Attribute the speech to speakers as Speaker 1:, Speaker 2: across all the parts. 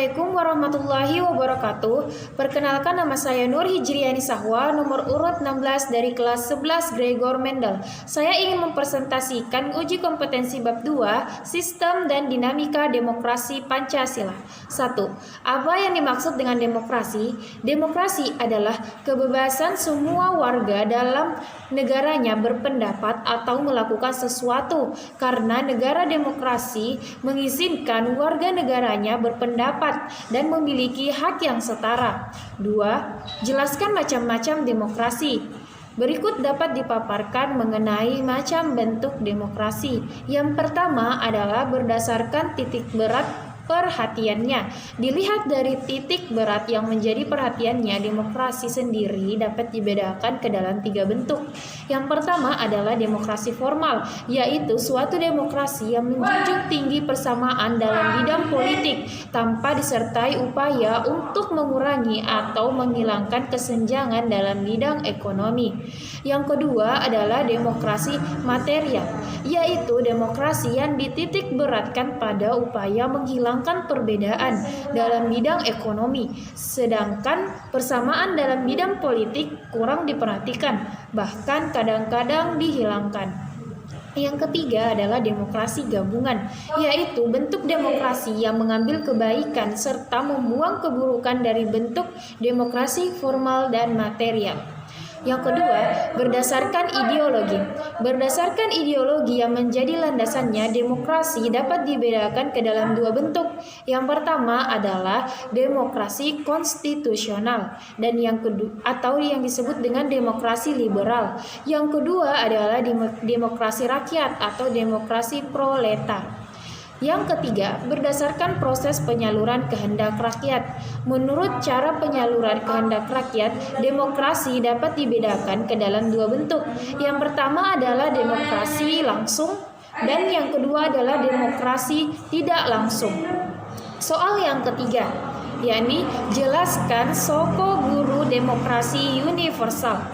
Speaker 1: Assalamualaikum warahmatullahi wabarakatuh. Perkenalkan, nama saya Nur Hijriani Sahwa, nomor urut 16 dari kelas 11 Gregor Mendel. Saya ingin mempresentasikan uji kompetensi bab 2, Sistem dan Dinamika Demokrasi Pancasila. 1. Apa yang dimaksud dengan demokrasi? Demokrasi adalah kebebasan semua warga dalam negaranya berpendapat atau melakukan sesuatu, karena negara demokrasi mengizinkan warga negaranya berpendapat dan memiliki hak yang setara. 2. Jelaskan macam-macam demokrasi. Berikut dapat dipaparkan mengenai macam bentuk demokrasi. Yang pertama adalah berdasarkan titik berat perhatiannya. Dilihat dari titik berat yang menjadi perhatiannya, demokrasi sendiri dapat dibedakan ke dalam 3 bentuk. Yang pertama adalah demokrasi formal, yaitu suatu demokrasi yang menjunjung tinggi persamaan dalam bidang politik tanpa disertai upaya untuk mengurangi atau menghilangkan kesenjangan dalam bidang ekonomi. Yang kedua adalah demokrasi material, yaitu demokrasi yang dititik beratkan pada upaya menghilangkan perbedaan dalam bidang ekonomi, sedangkan persamaan dalam bidang politik kurang diperhatikan, bahkan kadang-kadang dihilangkan. Yang ketiga adalah demokrasi gabungan, yaitu bentuk demokrasi yang mengambil kebaikan serta membuang keburukan dari bentuk demokrasi formal dan material. Yang kedua, berdasarkan ideologi. Berdasarkan ideologi yang menjadi landasannya, demokrasi dapat dibedakan ke dalam 2 bentuk. Yang pertama adalah demokrasi konstitusional dan yang kedua atau yang disebut dengan demokrasi liberal. Yang kedua adalah demokrasi rakyat atau demokrasi proletar. Yang ketiga, berdasarkan proses penyaluran kehendak rakyat. Menurut cara penyaluran kehendak rakyat, demokrasi dapat dibedakan ke dalam 2 bentuk. Yang pertama adalah demokrasi langsung dan yang kedua adalah demokrasi tidak langsung. Soal yang ketiga, yakni jelaskan soko guru demokrasi universal.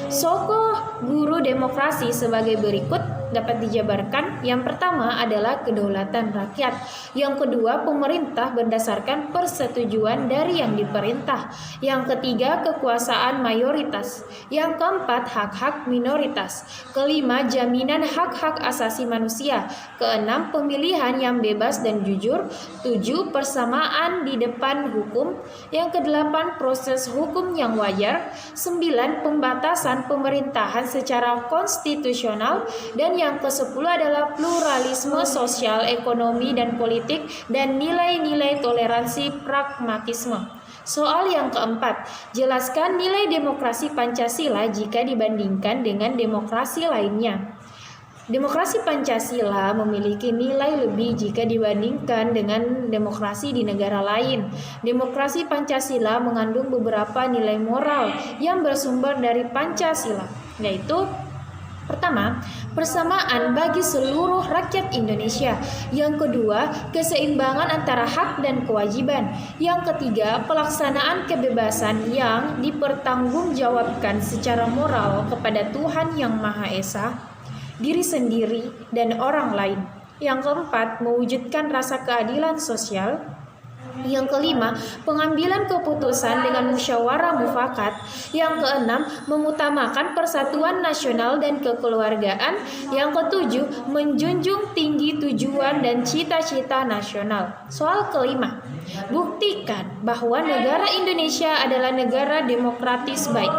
Speaker 1: Soko guru demokrasi sebagai berikut dapat dijabarkan. Yang pertama adalah kedaulatan rakyat. Yang kedua, pemerintah berdasarkan persetujuan dari yang diperintah. Yang ketiga, kekuasaan mayoritas. Yang keempat, hak-hak minoritas. Kelima, jaminan hak-hak asasi manusia. Keenam, pemilihan yang bebas dan jujur. 7, persamaan di depan hukum. Yang kedelapan, proses hukum yang wajar. 9, pembatasan pemerintahan secara konstitusional. Dan yang ke-10 adalah pluralisme sosial, ekonomi, dan politik, dan nilai-nilai toleransi pragmatisme. Soal yang keempat, jelaskan nilai demokrasi Pancasila jika dibandingkan dengan demokrasi lainnya. Demokrasi Pancasila memiliki nilai lebih jika dibandingkan dengan demokrasi di negara lain. Demokrasi Pancasila mengandung beberapa nilai moral yang bersumber dari Pancasila, yaitu pertama, persamaan bagi seluruh rakyat Indonesia. Yang kedua, keseimbangan antara hak dan kewajiban. Yang ketiga, pelaksanaan kebebasan yang dipertanggungjawabkan secara moral kepada Tuhan Yang Maha Esa, diri sendiri, dan orang lain. Yang keempat, mewujudkan rasa keadilan sosial. Yang kelima, pengambilan keputusan dengan musyawarah mufakat. Yang keenam, mengutamakan persatuan nasional dan kekeluargaan. Yang ketujuh, menjunjung tinggi tujuan dan cita-cita nasional. Soal kelima, buktikan bahwa negara Indonesia adalah negara demokratis baik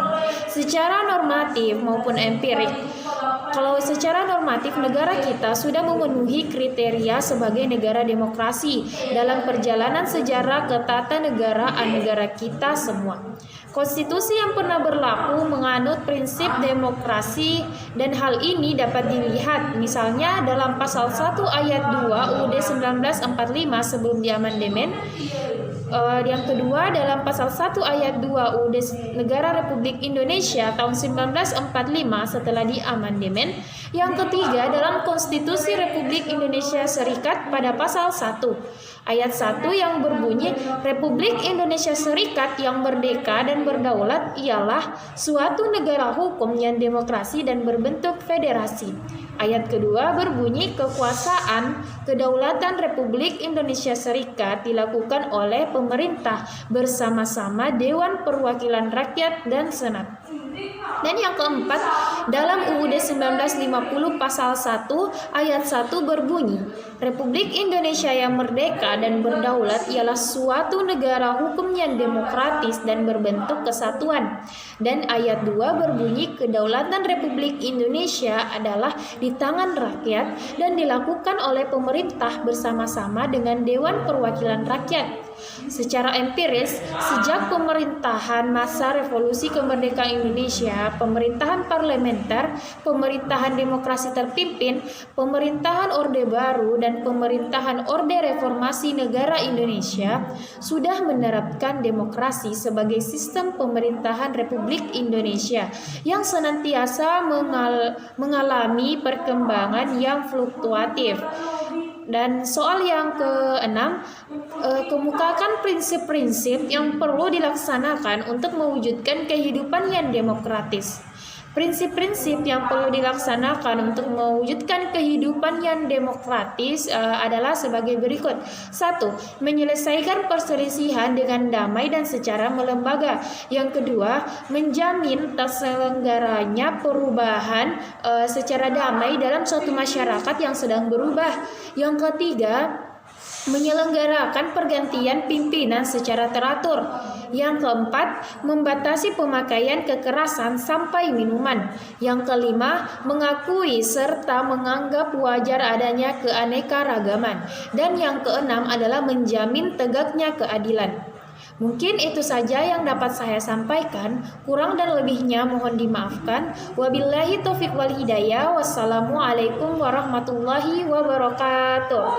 Speaker 1: secara normatif maupun empirik. Kalau secara normatif, negara kita sudah memenuhi kriteria sebagai negara demokrasi dalam perjalanan sejarah ketatanegaraan negara kita semua. Konstitusi yang pernah berlaku menganut prinsip demokrasi dan hal ini dapat dilihat misalnya dalam pasal 1 ayat 2 UUD 1945 sebelum diamandemen. Yang kedua dalam pasal 1 ayat 2 UUD Negara Republik Indonesia tahun 1945 setelah diamandemen. Yang ketiga dalam Konstitusi Republik Indonesia Serikat pada pasal 1 ayat 1 yang berbunyi, Republik Indonesia Serikat yang merdeka dan berdaulat ialah suatu negara hukum yang demokrasi dan berbentuk federasi. Ayat kedua berbunyi kekuasaan kedaulatan Republik Indonesia Serikat dilakukan oleh pemerintah bersama-sama Dewan Perwakilan Rakyat dan Senat. Dan yang keempat, dalam UUD 1950 pasal 1 ayat 1 berbunyi, Republik Indonesia yang merdeka dan berdaulat ialah suatu negara hukum yang demokratis dan berbentuk kesatuan. Dan ayat 2 berbunyi, kedaulatan Republik Indonesia adalah di tangan rakyat dan dilakukan oleh pemerintah bersama-sama dengan Dewan Perwakilan Rakyat. Secara empiris, sejak pemerintahan masa revolusi kemerdekaan Indonesia, pemerintahan parlementer, pemerintahan demokrasi terpimpin, pemerintahan Orde Baru, dan pemerintahan Orde Reformasi Negara Indonesia sudah menerapkan demokrasi sebagai sistem pemerintahan Republik Indonesia yang senantiasa mengalami perkembangan yang fluktuatif. Dan soal yang keenam, kemukakan prinsip-prinsip yang perlu dilaksanakan untuk mewujudkan kehidupan yang demokratis. Prinsip-prinsip yang perlu dilaksanakan untuk mewujudkan kehidupan yang demokratis adalah sebagai berikut. 1. Menyelesaikan perselisihan dengan damai dan secara melembaga. Yang kedua, menjamin terselenggaranya perubahan secara damai dalam suatu masyarakat yang sedang berubah. Yang ketiga, menyelenggarakan pergantian pimpinan secara teratur. Yang keempat, membatasi pemakaian kekerasan sampai minuman. Yang kelima, mengakui serta menganggap wajar adanya keanekaragaman. Dan yang keenam adalah menjamin tegaknya keadilan. Mungkin itu saja yang dapat saya sampaikan. Kurang dan lebihnya mohon dimaafkan. Wabillahi taufiq wal hidayah. Wassalamualaikum warahmatullahi wabarakatuh.